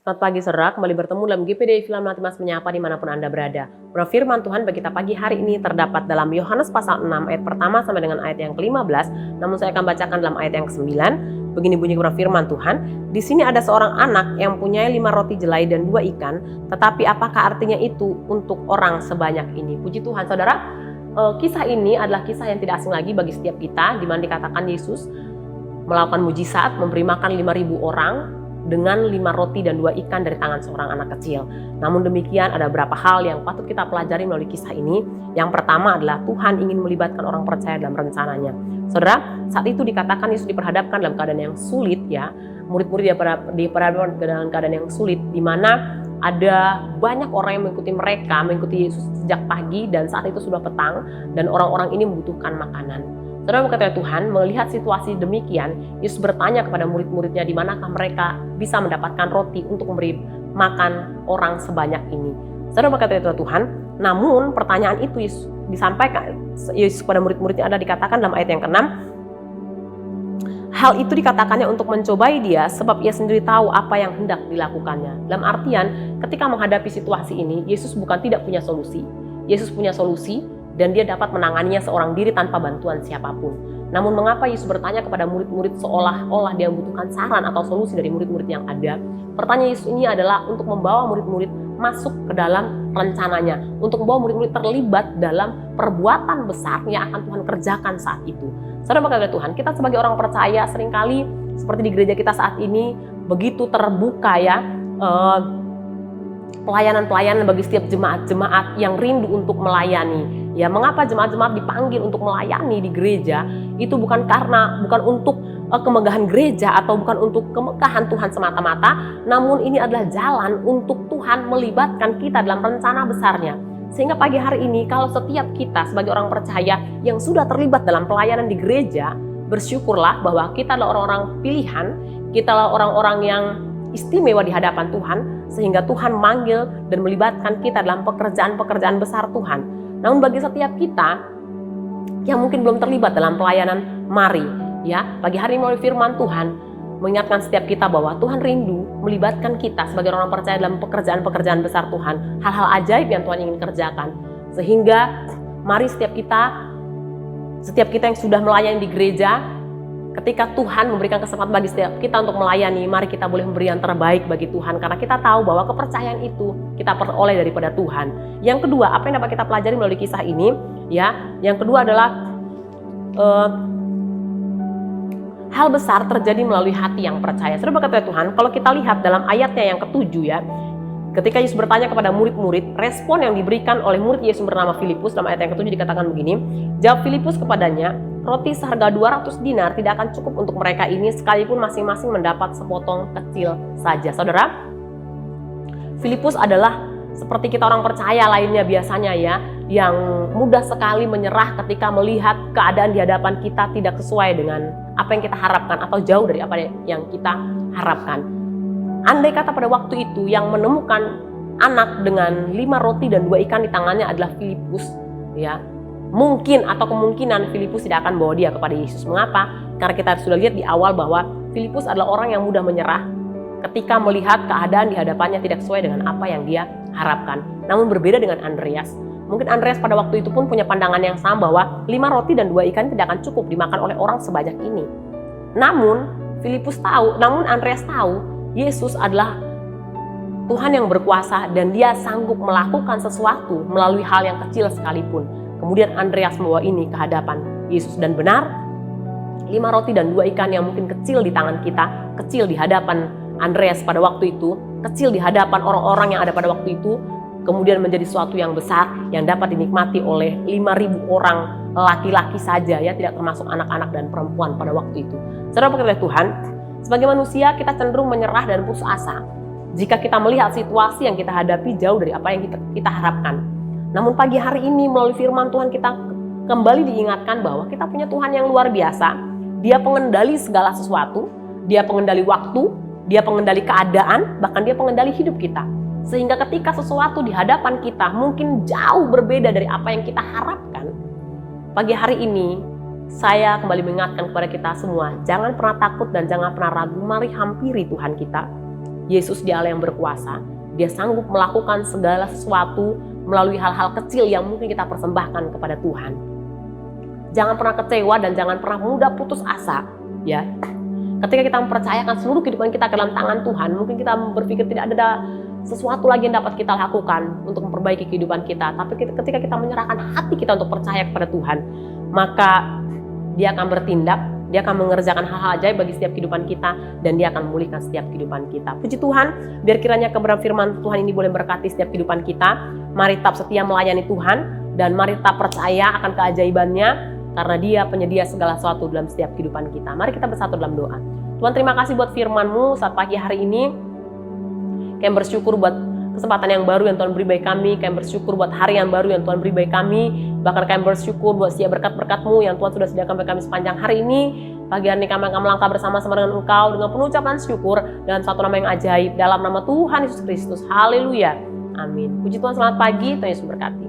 Selamat pagi saudara, kembali bertemu dalam GPD Film Matimas Menyapa dimanapun Anda berada. Firman Tuhan bagi kita pagi hari ini terdapat dalam Yohanes pasal 6 ayat pertama sampai dengan ayat yang ke-15. Namun saya akan bacakan dalam ayat yang ke-9. Begini bunyi firman Tuhan, di sini ada seorang anak yang mempunyai 5 roti jelai dan 2 ikan, tetapi apakah artinya itu untuk orang sebanyak ini? Puji Tuhan saudara, kisah ini adalah kisah yang tidak asing lagi bagi setiap kita, di mana dikatakan Yesus melakukan mujizat, memberi makan 5.000 orang, dengan 5 roti dan 2 ikan dari tangan seorang anak kecil. Namun demikian ada beberapa hal yang patut kita pelajari melalui kisah ini. Yang pertama adalah Tuhan ingin melibatkan orang percaya dalam rencananya. Saudara, saat itu dikatakan Yesus diperhadapkan dalam keadaan yang sulit ya. Murid-murid diperhadapkan dalam keadaan yang sulit, di mana ada banyak orang yang mengikuti Yesus sejak pagi dan saat itu sudah petang, dan orang-orang ini membutuhkan makanan. Saudara, berkata Tuhan, melihat situasi demikian, Yesus bertanya kepada murid-muridnya di manakah mereka bisa mendapatkan roti untuk memberi makan orang sebanyak ini. Saudara, berkata Tuhan, namun pertanyaan itu Yesus disampaikan Yesus kepada murid-muridnya ada dikatakan dalam ayat yang ke-6. Hal itu dikatakannya untuk mencobai dia sebab ia sendiri tahu apa yang hendak dilakukannya. Dalam artian, ketika menghadapi situasi ini, Yesus bukan tidak punya solusi. Yesus punya solusi, dan dia dapat menanganinya seorang diri tanpa bantuan siapapun. Namun mengapa Yesus bertanya kepada murid-murid seolah-olah dia membutuhkan saran atau solusi dari murid-murid yang ada? Pertanyaan Yesus ini adalah untuk membawa murid-murid masuk ke dalam rencananya, untuk membawa murid-murid terlibat dalam perbuatan besar yang akan Tuhan kerjakan saat itu. Saudara, berkata Tuhan, kita sebagai orang percaya seringkali seperti di gereja kita saat ini begitu terbuka ya, pelayanan-pelayanan bagi setiap jemaat-jemaat yang rindu untuk melayani. Ya, mengapa jemaat-jemaat dipanggil untuk melayani di gereja? Itu bukan untuk kemegahan gereja atau bukan untuk kemegahan Tuhan semata-mata, namun ini adalah jalan untuk Tuhan melibatkan kita dalam rencana besarnya. Sehingga pagi hari ini kalau setiap kita sebagai orang percaya yang sudah terlibat dalam pelayanan di gereja, bersyukurlah bahwa kita adalah orang-orang pilihan, kita adalah orang-orang yang istimewa di hadapan Tuhan, sehingga Tuhan manggil dan melibatkan kita dalam pekerjaan-pekerjaan besar Tuhan. Namun bagi setiap kita yang mungkin belum terlibat dalam pelayanan, mari ya, pagi hari melalui firman Tuhan mengingatkan setiap kita bahwa Tuhan rindu melibatkan kita sebagai orang percaya dalam pekerjaan-pekerjaan besar Tuhan, hal-hal ajaib yang Tuhan ingin kerjakan. Sehingga mari setiap kita yang sudah melayani di gereja, ketika Tuhan memberikan kesempatan bagi setiap kita untuk melayani, mari kita boleh memberi yang terbaik bagi Tuhan, karena kita tahu bahwa kepercayaan itu kita peroleh daripada Tuhan. Yang kedua, apa yang dapat kita pelajari melalui kisah ini? Ya, yang kedua adalah hal besar terjadi melalui hati yang percaya. Saudara, berkata Tuhan, kalau kita lihat dalam ayatnya yang ke-7 ya, ketika Yesus bertanya kepada murid-murid, respon yang diberikan oleh murid Yesus bernama Filipus dalam ayat yang ke-7 dikatakan begini, jawab Filipus kepadanya, roti seharga 200 dinar tidak akan cukup untuk mereka ini sekalipun masing-masing mendapat sepotong kecil saja. Saudara, Filipus adalah seperti kita orang percaya lainnya biasanya ya, yang mudah sekali menyerah ketika melihat keadaan di hadapan kita tidak sesuai dengan apa yang kita harapkan atau jauh dari apa yang kita harapkan. Andai kata pada waktu itu yang menemukan anak dengan 5 roti dan 2 ikan di tangannya adalah Filipus ya, mungkin atau kemungkinan Filipus tidak akan bawa dia kepada Yesus. Mengapa? Karena kita sudah lihat di awal bahwa Filipus adalah orang yang mudah menyerah ketika melihat keadaan di hadapannya tidak sesuai dengan apa yang dia harapkan. Namun berbeda dengan Andreas. Mungkin Andreas pada waktu itu pun punya pandangan yang sama bahwa 5 roti dan 2 ikan tidak akan cukup dimakan oleh orang sebanyak ini. Namun Andreas tahu Yesus adalah Tuhan yang berkuasa dan dia sanggup melakukan sesuatu melalui hal yang kecil sekalipun. Kemudian Andreas membawa ini ke hadapan Yesus, dan benar 5 roti dan 2 ikan yang mungkin kecil di tangan kita, kecil di hadapan Andreas pada waktu itu, kecil di hadapan orang-orang yang ada pada waktu itu, kemudian menjadi sesuatu yang besar yang dapat dinikmati oleh 5.000 orang laki-laki saja ya, tidak termasuk anak-anak dan perempuan pada waktu itu. Saudara, berkata Tuhan, sebagai manusia kita cenderung menyerah dan putus asa jika kita melihat situasi yang kita hadapi jauh dari apa yang kita harapkan. Namun pagi hari ini melalui firman Tuhan kita kembali diingatkan bahwa kita punya Tuhan yang luar biasa. Dia pengendali segala sesuatu, dia pengendali waktu, dia pengendali keadaan, bahkan dia pengendali hidup kita. Sehingga ketika sesuatu di hadapan kita mungkin jauh berbeda dari apa yang kita harapkan, pagi hari ini saya kembali mengingatkan kepada kita semua, jangan pernah takut dan jangan pernah ragu, mari hampiri Tuhan kita. Yesus dia Allah yang berkuasa. Dia sanggup melakukan segala sesuatu melalui hal-hal kecil yang mungkin kita persembahkan kepada Tuhan. Jangan pernah kecewa dan jangan pernah mudah putus asa, ya. Ketika kita mempercayakan seluruh kehidupan kita ke dalam tangan Tuhan, mungkin kita berpikir tidak ada sesuatu lagi yang dapat kita lakukan untuk memperbaiki kehidupan kita. Tapi ketika kita menyerahkan hati kita untuk percaya kepada Tuhan, maka Dia akan bertindak, Dia akan mengerjakan hal-hal ajaib bagi setiap kehidupan kita, dan Dia akan memulihkan setiap kehidupan kita. Puji Tuhan, biar kiranya kebenaran firman Tuhan ini boleh berkati setiap kehidupan kita. Mari tetap setia melayani Tuhan, dan mari tetap percaya akan keajaibannya, karena Dia penyedia segala sesuatu dalam setiap kehidupan kita. Mari kita bersatu dalam doa. Tuhan, terima kasih buat firman-Mu saat pagi hari ini. Kami bersyukur buat kesempatan yang baru yang Tuhan beri bagi kami. Kami bersyukur buat hari yang baru yang Tuhan beri bagi kami. Bahkan kami bersyukur buat setiap berkat-berkat-Mu yang Tuhan sudah sediakan bagi kami sepanjang hari ini. Pagi hari ini kami akan melangkah bersama-sama dengan Engkau dengan penuh ucapan syukur dalam satu nama yang ajaib, dalam nama Tuhan Yesus Kristus. Haleluya. Amin. Puji Tuhan, selamat pagi. Tuhan Yesus berkati.